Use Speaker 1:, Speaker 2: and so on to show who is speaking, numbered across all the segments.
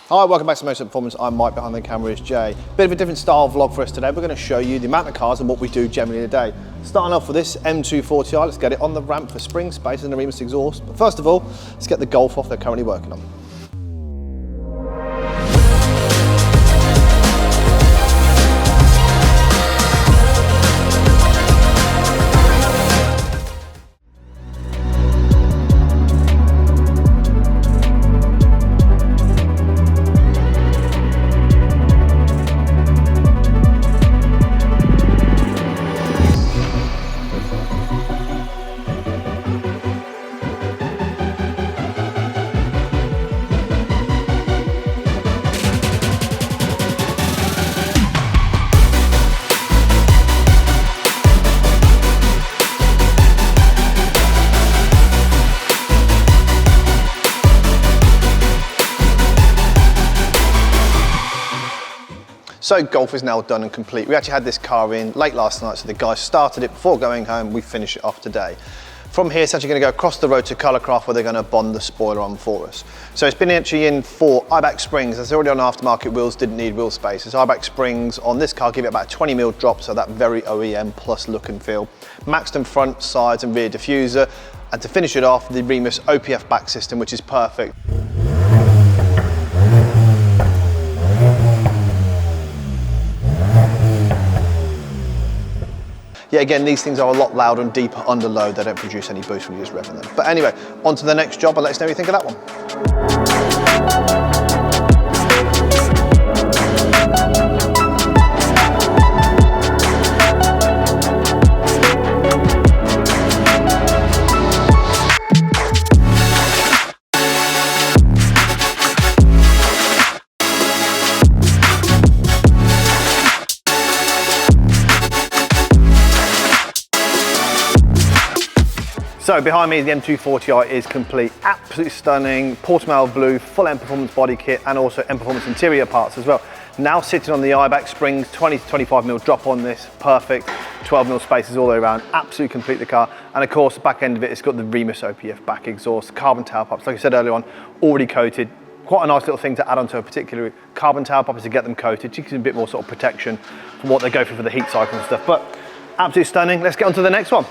Speaker 1: Hi, welcome back to Motech Performance. I'm Mike, behind the camera is Jay. Bit of a different style vlog for us today. We're going to show you the amount of cars and what we do generally in a day. Starting off with this M240i, let's get it on the ramp for spring space and a Remus Exhaust. But first of all, let's get the Golf off they're currently working on. So Golf is now done and complete. We actually had this car in late last night, so the guys started it before going home. We finished it off today. From here, it's actually going to go across the road to Colourcraft, where they're going to bond the spoiler on for us. So it's been actually in for Eibach Springs. It's already on aftermarket wheels, didn't need wheel spaces. Eibach Springs on this car give it about a 20mm drop, so that very OEM plus look and feel. Maxton front, sides and rear diffuser. And to finish it off, the Remus OPF back system, which is perfect. Yeah, again, these things are a lot louder and deeper under load. They don't produce any boost when you just revving them. But anyway, on to the next job and let us know what you think of that one. So behind me, the M240i is complete. Absolutely stunning, Portimao blue, full M Performance body kit and also M Performance interior parts as well. Now sitting on the Eibach Springs, 20 to 25mm drop on this, perfect. 12mm spaces all the way around, absolutely complete the car. And of course, the back end of it, it's got the Remus OPF back exhaust, carbon tailpipes, like I said earlier on, already coated. Quite a nice little thing to add onto a particular carbon tailpipe to get them coated, to give them a bit more sort of protection from what they go through for the heat cycle and stuff. But absolutely stunning. Let's get on to the next one.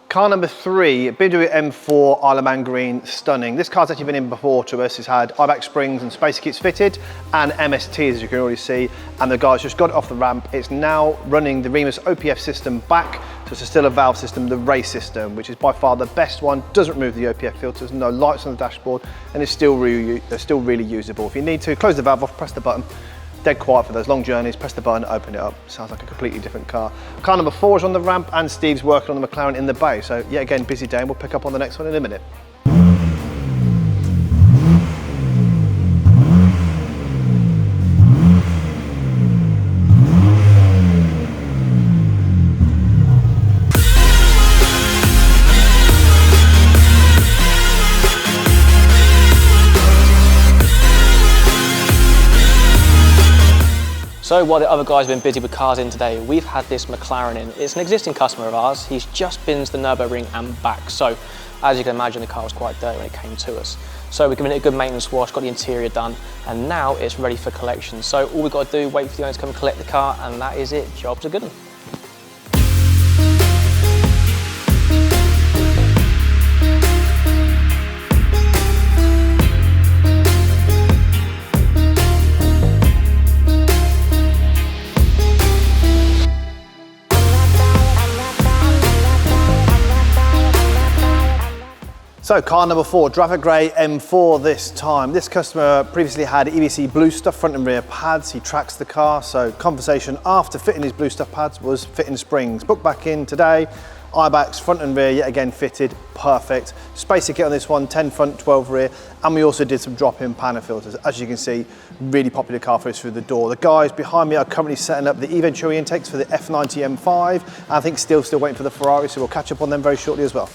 Speaker 1: Car number 3, Eventuri M4 Isle of Man Green, stunning. This car's actually been in before to us. It's had Eibach Springs and spacer kits fitted and MST, as you can already see, and the guys just got it off the ramp. It's now running the Remus OPF system back, so it's still a valve system, the race system, which is by far the best one. Doesn't remove the OPF filters, no lights on the dashboard, and it's still really usable. If you need to, close the valve off, press the button. Dead quiet for those long journeys, press the button, open it up. Sounds like a completely different car. Car number 4 is on the ramp and Steve's working on the McLaren in the bay. So yeah, again, busy day, and we'll pick up on the next one in a minute.
Speaker 2: So while the other guys have been busy with cars in today, we've had this McLaren in. It's an existing customer of ours. He's just been to the Nürburgring and back. So as you can imagine, the car was quite dirty when it came to us. So we've given it a good maintenance wash, got the interior done, and now it's ready for collection. So all we've got to do, wait for the owner to come and collect the car, and that is it. Job's a good one.
Speaker 1: So car number 4, Graphic Grey M4 this time. This customer previously had EBC blue stuff front and rear pads. He tracks the car, so conversation after fitting his blue stuff pads was fitting springs. Booked back in today, Eibach's front and rear yet again fitted, perfect. Spacer kit on this one, 10 front, 12 rear, and we also did some drop-in panel filters. As you can see, really popular car for us through the door. The guys behind me are currently setting up the Eventuri intakes for the F90 M5, and I think still waiting for the Ferrari, so we'll catch up on them very shortly as well.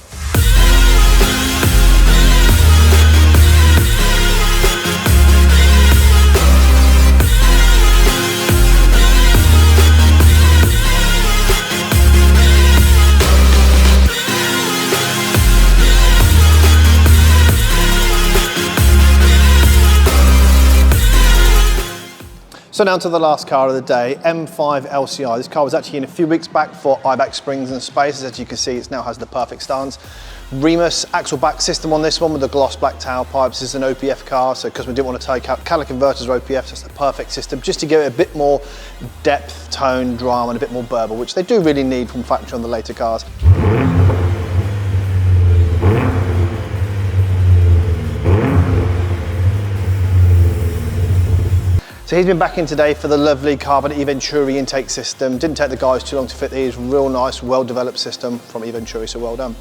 Speaker 1: So now to the last car of the day, M5 LCI. This car was actually in a few weeks back for Eibach Springs and Spaces. As you can see, it now has the perfect stance. Remus axle back system on this one with the gloss black tailpipes. This is an OPF car, so because we didn't want to take out catalytic converters or OPF, so it's the perfect system just to give it a bit more depth, tone, drama, and a bit more burble, which they do really need from factory on the later cars. So he's been back in today for the lovely carbon Eventuri intake system. Didn't take the guys too long to fit these. Real nice, well-developed system from Eventuri, so well done.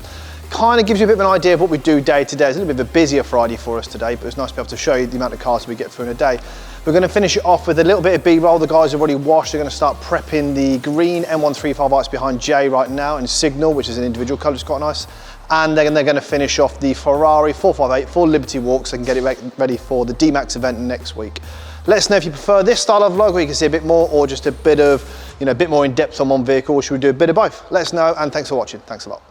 Speaker 1: Kind of gives you a bit of an idea of what we do day to day. It's a little bit of a busier Friday for us today, but it's nice to be able to show you the amount of cars we get through in a day. We're going to finish it off with a little bit of B-roll. The guys have already washed. They're going to start prepping the green M135i's behind Jay right now in Signal, which is an individual colour, it's quite nice. And then they're going to finish off the Ferrari 458 for Liberty Walk, so they can get it ready for the D-Max event next week. Let us know if you prefer this style of vlog where you can see a bit more, or just a bit of, a bit more in depth on one vehicle, or should we do a bit of both? Let us know, and thanks for watching. Thanks a lot.